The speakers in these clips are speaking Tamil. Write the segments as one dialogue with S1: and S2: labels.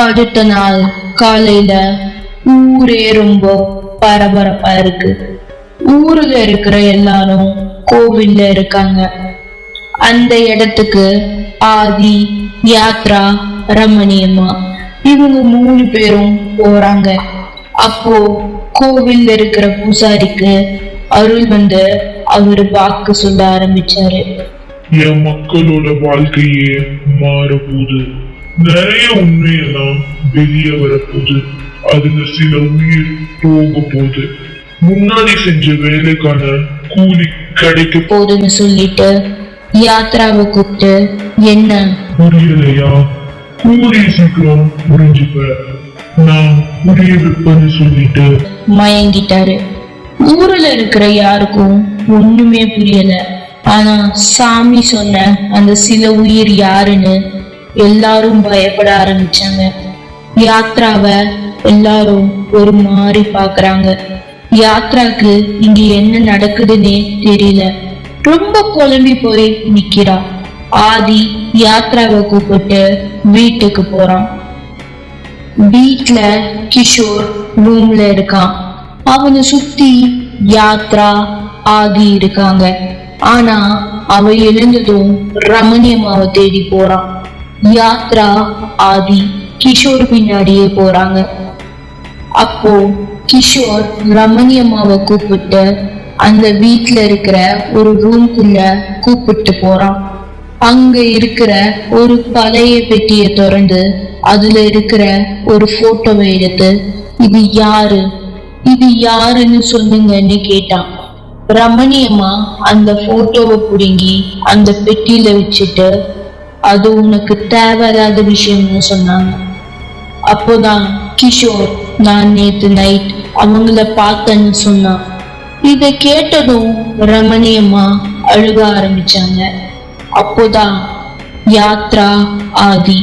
S1: அடுத்த நாள் காலையில ஊரே ரொம்ப பரபரப்பா இருக்கு. ஊர்ல இருக்கிற எல்லாரும் கோவில்ல இருக்காங்க. அந்த இடத்துக்கு ஆதி, யாத்ரா, ரமணியம்மா இவங்க 3 பேரும் போறாங்க. அப்போ கோவில்ல இருக்கிற பூசாரிக்கு அருள் வந்து அவரு வாக்கு சொல்ல ஆரம்பிச்சாரு.
S2: என் மக்களோட வாழ்க்கையே மாறப்போகுது. நிறைய உண்மையெல்லாம் வெளியே வரப்போகுது. அதுல சில உயிர் போக போகுது. முன்னாடி செஞ்ச வேலைக்கான கூலி கிடைக்க
S1: போதுன்னு சொல்லிட்டு யாத்ராவை கூப்பிட்டு, என்ன
S2: புரியலையா? கூலி சீக்கிரம் புரிஞ்சுப்ப. நான் புரிய வைப்பேன்னு சொல்லிட்டு
S1: மயங்கிட்டாரு. ஊர்ல இருக்கிற யாருக்கும் ஒண்ணுமே புரியல. ஆனா சாமி சொன்ன அந்த சில உயிர் யாருன்னு எல்லாரும் பயப்பட ஆரம்பிச்சாங்க. யாத்ராவை எல்லாரும் ஒரு மாதிரி பாக்குறாங்க. யாத்ராக்கு இங்க என்ன நடக்குதுன்னே தெரியல. ரொம்ப குழம்பி போய் நிக்கிறா. ஆதி யாத்ராவை கூப்பிட்டு வீட்டுக்கு போறான். வீட்டுல கிஷோர் ரூம்ல இருக்கான். அவனை சுத்தி யாத்ரா, ஆதி இருக்காங்க. ஆனா அவ எழுந்ததும் ரமணியம்மாவை தேடி போறான். யாத்ரா, ஆதி கிஷோர் பின்னாடியே போறாங்க. அப்போ கிஷோர் ரமணியம்மாவை கூப்பிட்டு அந்த வீட்டுல இருக்கிற ஒரு ரூம்குள்ள கூப்பிட்டு போறான். அங்க இருக்கிற ஒரு பழைய பெட்டியை திறந்து அதுல இருக்கிற ஒரு போட்டோவை எடுத்து, இது யாரு, இது யாருன்னு சொல்லுங்கன்னு கேட்டான். ரமணியம்மா அந்த போட்டோவை புடுங்கி அந்த பெட்டியில வச்சுட்டு, அது உனக்கு தேவையில்லாத விஷயம்னு சொன்னாங்க. அப்போதான் கிஷோர், நான் நேத்து நைட் அவங்கள பார்த்தேன்னு சொன்னான். இத கேட்டதும் ரமணியம்மா அழுக ஆரம்பிச்சாங்க. அப்போதான் யாத்ரா, ஆதி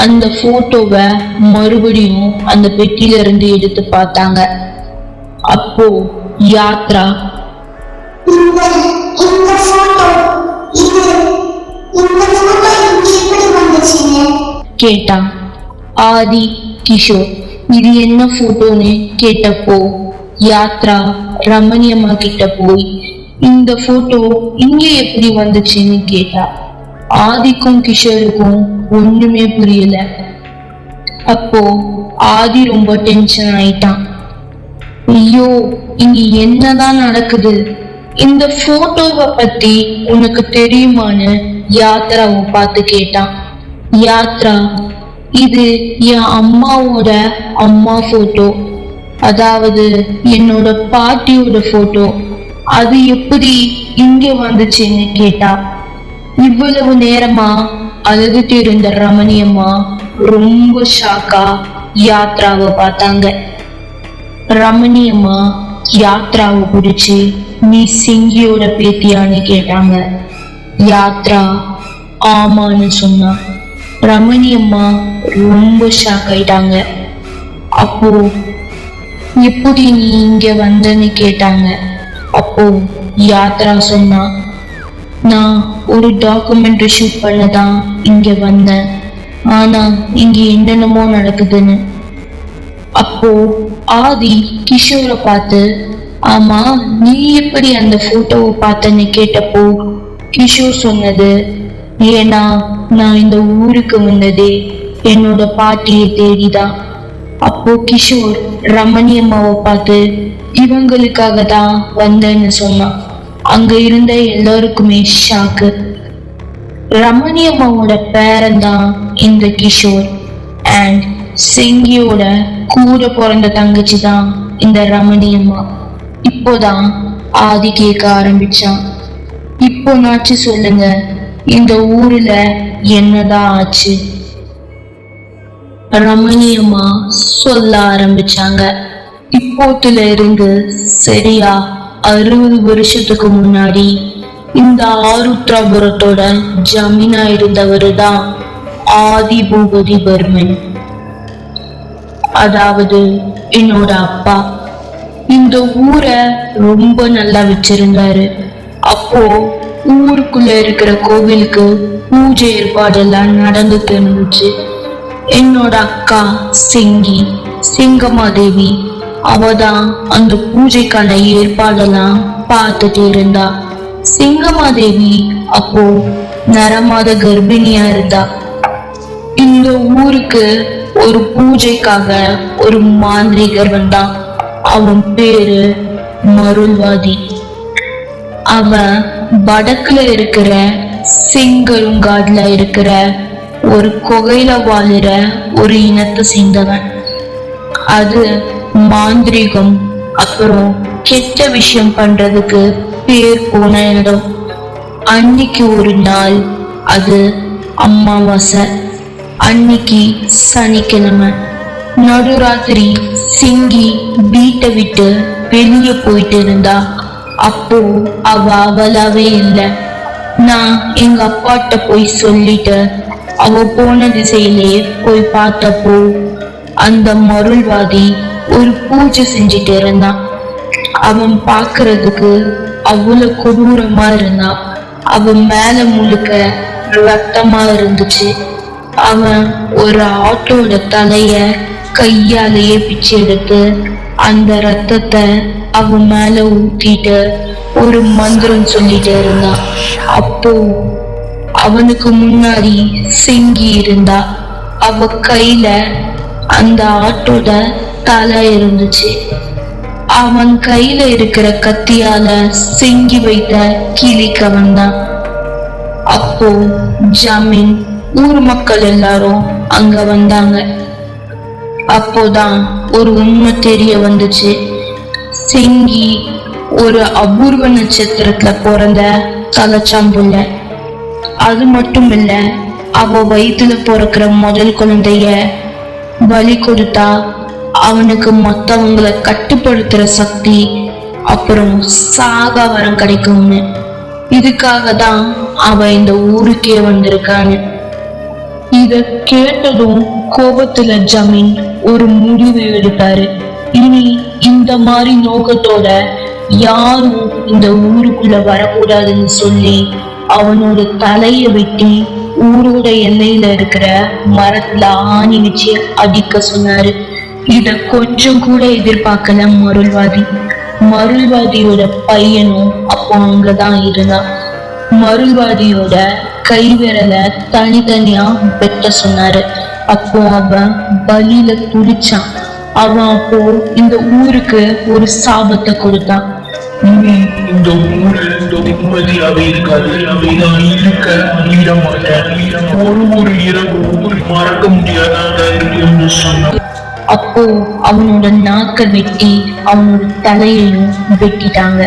S1: அந்த போட்டோவை மறுபடியும் அந்த பெட்டியில இருந்து எடுத்து பார்த்தாங்க. அப்போ யாத்ரா, கேட்டான். ஆதி, கிஷோர் இது என்ன போட்டோன்னு கேட்டப்போ யாத்ரா ரமணியம்மா கிட்ட போய், இந்த போட்டோ இங்க எப்படி வந்துச்சுன்னு கேட்டா. ஆதிக்கும் கிஷோருக்கும் ஒண்ணுமே புரியல. அப்போ ஆதி ரொம்ப டென்ஷன் ஆயிட்டான். ஐயோ, இங்க என்னதான் நடக்குது? இந்த போட்டோவை பத்தி உனக்கு தெரியுமான்னு யாத்ராவை பார்த்து கேட்டான். யாத்ரா, இது என் அம்மாவோட அம்மா போட்டோ, அதாவது என்னோட பாட்டியோட போட்டோ. அது எப்படி இங்க வந்துச்சுன்னு கேட்டா. இவ்வளவு நேரமா அழுதுட்டு இருந்த ரமணியம்மா ரொம்ப ஷாக்கா யாத்ராவை பார்த்தாங்க. ரமணியம்மா யாத்ராவை பிடிச்சு, நீ சிங்கியோட பேத்தியான்னு கேட்டாங்க. யாத்ரா ஆமான்னு சொன்னா. ரமணியம்மா ரொம்ப ஷாக் ஆயிட்டாங்க. அப்போ எப்படி நீ இங்க வந்தன்னு கேட்டாங்க. அப்போ யாத்ரா சொன்னா, நான் ஒரு டாக்குமெண்ட்ரி ஷூட் பண்ணதான் இங்க வந்தேன். ஆனா இங்க என்னென்னமோ நடக்குதுன்னு. அப்போ ஆதி கிஷோரை பார்த்து, ஆமா நீ எப்படி அந்த போட்டோவை பார்த்தன்னு கேட்டப்போ கிஷோர் சொன்னது, ஏன்னா நான் இந்த ஊருக்கு வந்ததே என்னோட பாட்டியை தேடிதான். அப்போ கிஷோர் ரமணியம்மாவை பார்த்து, இவங்களுக்காக தான் வந்தேன்னு சொன்னான். அங்க இருந்த எல்லாருக்குமே ஷாக்கு. ரமணியம்மாவோட பேரன் தான் இந்த கிஷோர். அண்ட் செங்கியோட கூட பிறந்த தங்கச்சி தான் இந்த ரமணியம்மா. இப்போதான் ஆதி கேட்க ஆரம்பிச்சான். இப்போ நாச்சு சொல்லுங்க, இந்த ஊர்ல என்னதான் ஆச்சு? ரமணியம்மா சொல்ல ஆரம்பிச்சாங்க. இப்போத்துல இருந்து சரியா 60 வருஷத்துக்கு முன்னாடி இந்த ஆருத்ராபுரத்தோட ஜமீனா இருந்தவரு தான் ஆதி பூபதி பர்மன், அதாவது என்னோட அப்பா. இந்த ஊரை ரொம்ப நல்லா வச்சிருந்தாரு. அப்போ ஊருக்குள்ள இருக்கிற கோவிலுக்கு பூஜை ஏற்பாடெல்லாம் நடந்துட்டு இருந்துச்சு. என்னோட அக்கா சிங்கி, சிங்கமாதேவி, அவதான் அந்த பூஜைக்கான ஏற்பாடெல்லாம் பார்த்துட்டு இருந்தா. சிங்கமாதேவி அப்போ நரமாத கர்ப்பிணியா இருந்தா. இந்த ஊருக்கு ஒரு பூஜைக்காக ஒரு மாந்திரிகர் வந்தான். அவன் பேரு மருள்வாதி. அவன் வடக்குல இருக்கிற சிங்கருங்காடுல இருக்கிற ஒரு குகையில வாழுற ஒரு இனத்தை சேர்ந்தவன். அது மாந்திரிகம் அப்புறம் கெட்ட விஷயம் பண்றதுக்கு பேர் போன இடம். அன்னைக்கு ஒரு நாள், அது அமாவாசை அன்னைக்கு, சனிக்கிழமை நடுராத்திரி, சிங்கி வீட்டை விட்டு வெளியே போயிட்டு இருந்தா. அப்போ அவளாவே இல்லை. நான் எங்க அப்பாட்ட போய் சொல்லிட்டு அவ போன திசையிலே போய் பார்த்தப்போ அந்த மருள்வாதி ஒரு பூஜை செஞ்சிட்டு இருந்தான். அவன் பாக்குறதுக்கு அவ்வளவு கொடூரமா இருந்தான். அவன் மேல முழுக்க ரத்தமா இருந்துச்சு. அவன் ஒரு ஆட்டோட தலைய கையாலேயே பிச்சு எடுத்து அந்த ரத்தத்தை அவன் மேல ஊத்திட்டு ஒரு மந்திரம் சொல்லிட்டு இருந்தான். அப்போ அவனுக்கு முன்னாடி சிங்கி இருந்தா. அவ கையில அந்த ஆட்டோட தலை இருந்துச்சு. அவன் கையில இருக்கிற கத்தியால சிங்கி வைத்த கிளிக்க வந்தான். அப்போ ஜமீன், ஊர் மக்கள் எல்லாரும் அங்க வந்தாங்க. அப்போதான் ஒரு உண்மை தெரிய வந்துச்சு. சிங்கி ஒரு அபூர்வ நட்சத்திரத்துல பிறந்த தலைச்சாம்புள்ள. அது மட்டும் இல்ல, அவ வயிற்றுல பிறக்கிற முதல் குழந்தைய பலி கொடுத்தா அவனுக்கு மத்தவங்களை கட்டுப்படுத்துற சக்தி அப்புறம் சாக வரம் கிடைக்கும்னு. இதுக்காக தான் அவ இந்த ஊருக்கே வந்திருக்கான்னு. இத கேட்டதும் கோபத்துல ஜமீன் ஒரு முடிவு எடுத்தாரு. இனி இந்த மாதிரி நோக்கத்தோட யாரும் இந்த ஊருக்குள்ள வரக்கூடாதுன்னு சொல்லி அவனோட தலைய வெட்டி ஊரோட எல்லையில இருக்கிற மரத்துல ஆணி வச்சு அடிக்க சொன்னாரு. இத கொஞ்சம் கூட எதிர்பார்க்கல மருள்வாதி. மருள்வாதியோட பையனும் அப்போ அங்கதான் இருந்தான். மருள்வாதியோட கை விரல தனித்தனியா வெட்ட சொன்னாரு. அப்போ அவன் பலியில துடிச்சான். அவன் அப்போ இந்த ஊருக்கு ஒரு சாபத்தை கொடுத்தான்.
S2: இந்த ஊரு நிம்மதியாவே இருக்காது. நான் இருக்க அழிட மாட்டேன். ஒரு இரவு மறக்க முடியாதா இருக்குன்னு சொன்னான்.
S1: அப்போ அவனோட நாக்க வெட்டி அவனோட தலையையும் வெட்டிட்டாங்க.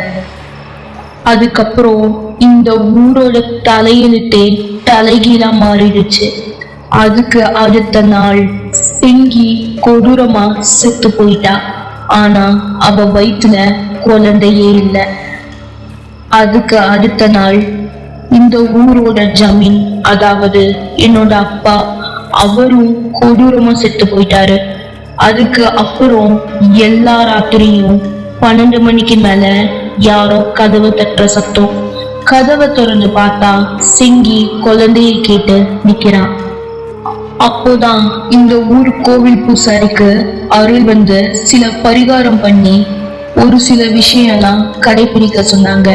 S1: அதுக்கப்புறம் இந்த ஊரோட தலையெழுத்தே தலைகீழா மாறிடுச்சு. அதுக்கு அடுத்த நாள் சிங்கி கொடூரமா செத்து போயிட்டா. ஆனா அவ வயிற்றுல குழந்தையே இல்லை. அதுக்கு அடுத்த நாள் இந்த ஊரோட ஜமீன், அதாவது என்னோட அப்பா, அவரும் கொடூரமா செத்து போயிட்டாரு. அதுக்கு அப்புறம் எல்லா ராத்திரியும் 12 மணிக்கு மேல யாரோ கதவை தட்டுற சத்தம். கதவை திறந்து பார்த்தா சிங்கி குழந்தையை கேட்டு நிக்கிறான். அப்போதான் இந்த ஊர் கோவில் பூசாரிக்கு அருள் வந்து சில பரிகாரம் பண்ணி ஒரு சில விஷயம்லாம் கடைபிடிக்க சொன்னாங்க.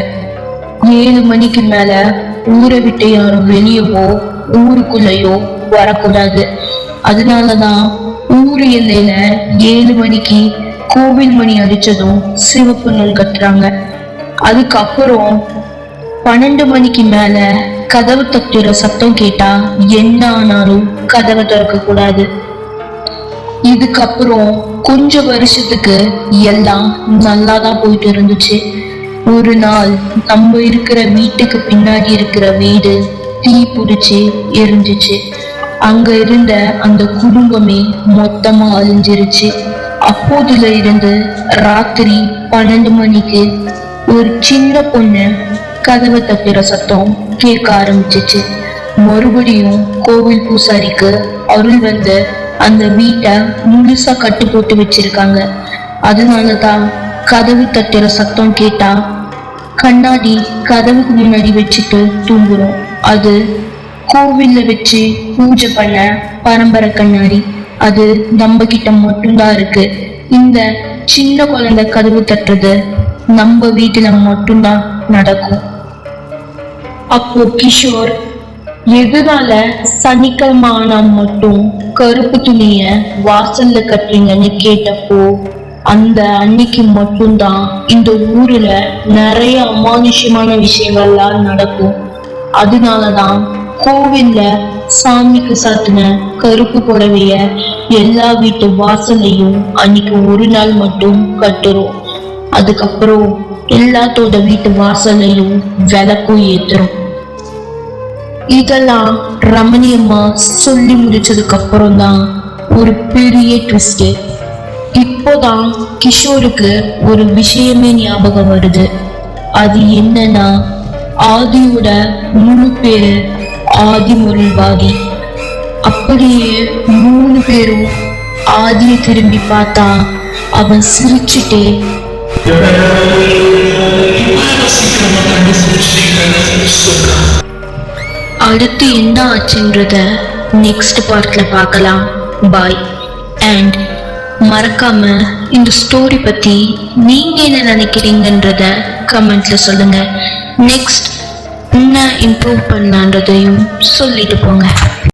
S1: 7 மணிக்கு மேல ஊரை விட்டு யாரும் வெளியவோ ஊருக்குள்ளேயோ வரக்கூடாது. அதனாலதான் ஊரு எல்லையில 7 மணிக்கு கோவில் மணி அடிச்சதும் சிவப்பு நூல் கட்டுறாங்க. அதுக்கப்புறம் 12 மணிக்கு மேல கதவு தட்டுற சத்தம் கேட்டா என்ன ஆனாலும் கதவை திறக்க கூடாது. இதுக்கப்புறம் கொஞ்ச வருஷத்துக்கு எல்லாம் நல்லாதான் போயிட்டு இருந்துச்சு. ஒரு நாள் நம்ம இருக்கிற வீட்டுக்கு பின்னாடி இருக்கிற வீடு தீ பிடிச்சு எரிஞ்சிச்சு. அங்க இருந்த அந்த குடும்பமே மொத்தமா அழிஞ்சிருச்சு. அப்போதுல இருந்து ராத்திரி 12 மணிக்கு ஒரு சின்ன பொண்ணு கதவை தட்டுற சத்தம் கேட்க ஆரம்பிச்சிச்சு. மறுபடியும் கோவில் பூசாரிக்கு அருள் வந்து அந்த வீட்டை முழுசா கட்டு போட்டு வச்சிருக்காங்க. அதனாலதான் கதவு தட்டுற சத்தம் கேட்டா கண்ணாடி கதவுக்கு முன்னாடி வச்சுட்டு தூங்குறோம். அது கோவில்ல வச்சு பூஜை பண்ண பரம்பரை கண்ணாடி. அது நம்ம கிட்ட மட்டும்தான் இருக்கு. இந்த சின்ன குழந்தை கதவு தட்டுறது நம்ம வீட்டுல மட்டும்தான் நடக்கும். அப்போ கிஷோர், எதனால சனிக்கிழமை ஆனா மட்டும் கருப்பு துணிய வாசல்ல கட்டுறீங்கன்னு கேட்டப்போ, அந்த அன்னைக்கு மட்டும்தான் இந்த ஊர்ல நிறைய அமானுஷ்யமான விஷயங்கள்லாம் நடக்கும். அதனாலதான் கோவில்ல சாமிக்கு சாத்தின கருப்பு புடவைய எல்லா வீட்டு வாசல்லையும் அன்னைக்கு ஒரு நாள் மட்டும் கட்டுறோம். அதுக்கப்புறம் எல்லாத்தோட வீட்டு வாசல்லையும் விளக்கும் ஏத்துறோம். இதெல்லாம் ரமணி அம்மா சொல்லி முடிச்சதுக்கு அப்புறம் தான் ஒரு பெரிய ட்விஸ்ட். இப்போதான் கிஷோருக்கு ஒரு விஷயமே ஞாபகம் வருது. அது என்னன்னா, ஆதியோட முழு பேரு ஆதிமுருள்வாதி. அப்படியே 3 பேரும் ஆதியை திரும்பி பார்த்தா அவன் சிரிச்சுட்டே, அடுத்து என்ன ஆச்சுன்றத நெக்ஸ்ட் பார்ட்ல பார்க்கலாம். பாய். அண்ட் மறக்காம இந்த ஸ்டோரி பத்தி நீங்க என்ன நினைக்கிறீங்கன்றத கமெண்ட்ல சொல்லுங்க. நெக்ஸ்ட் என்ன இம்ப்ரூவ் பண்ணலான்றதையும் சொல்லிட்டு போங்க.